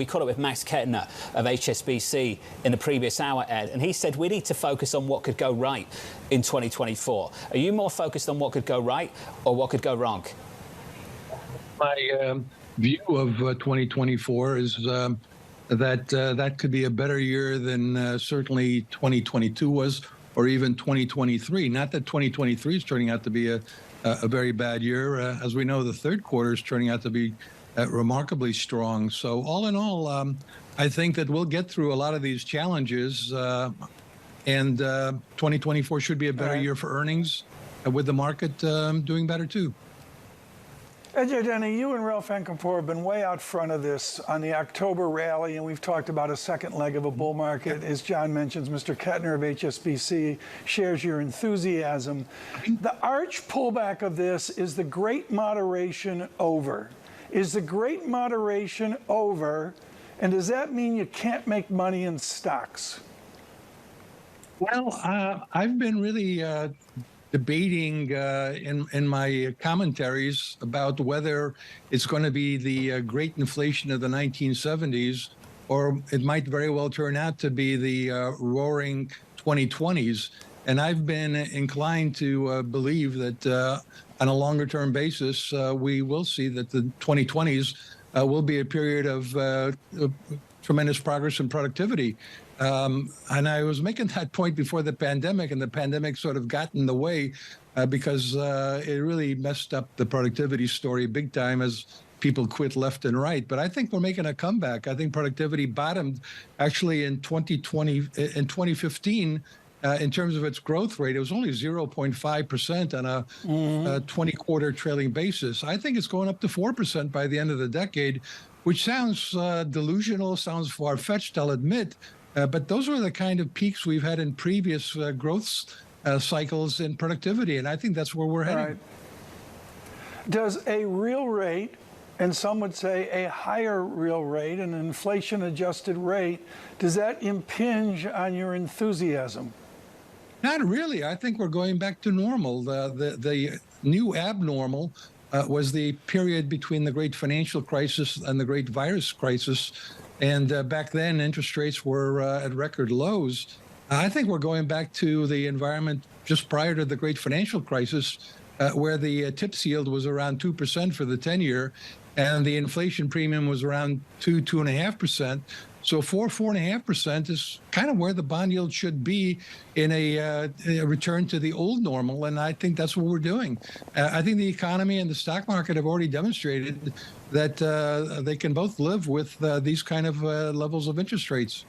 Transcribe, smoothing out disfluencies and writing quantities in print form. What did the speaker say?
We caught up with Max Kettner of HSBC in the previous hour, Ed, and he said we need to focus on what could go right in 2024. Are you more focused on what could go right or what could go wrong? My view of 2024 is that could be a better year than certainly 2022 was, or even 2023. Not that 2023 is turning out to be a very bad year. As we know, the third quarter is turning out to be remarkably strong. So all in all, I think that we'll get through a lot of these challenges, and 2024 should be a better year for earnings, with the market doing better too. Ed Yardeni, you and Ralph Encampor have been way out front of this on the October rally, and we've talked about a second leg of a bull market. As John mentions, Mr. Kettner of HSBC shares your enthusiasm. The arch pullback of this, is the great moderation over? Is the great moderation over, and does that mean you can't make money in stocks? Well, I've been really debating in my commentaries about whether it's going to be the great inflation of the 1970s, or it might very well turn out to be the roaring 2020s. And I've been inclined to believe that on a longer term basis, we will see that the 2020s will be a period of tremendous progress and productivity. And I was making that point before the pandemic, and the pandemic sort of got in the way because it really messed up the productivity story big time as people quit left and right. But I think we're making a comeback. I think productivity bottomed actually in 2015. In terms of its growth rate, it was only 0.5% on a 20-quarter trailing basis. I think it's going up to 4% by the end of the decade, which sounds delusional, sounds far-fetched, I'll admit. But those are the kind of peaks we've had in previous growth cycles in productivity, and I think that's where we're heading. Right. Does a real rate, and some would say a higher real rate, an inflation-adjusted rate, does that impinge on your enthusiasm? Not really. I think we're going back to normal. The new abnormal was the period between the great financial crisis and the great virus crisis. And back then, interest rates were at record lows. I think we're going back to the environment just prior to the great financial crisis, where the TIPS yield was around 2% for the 10-year, and the inflation premium was around 2.5%. So 4.5% is kind of where the bond yield should be in a return to the old normal, and I think that's what we're doing. I think the economy and the stock market have already demonstrated that they can both live with these kind of levels of interest rates.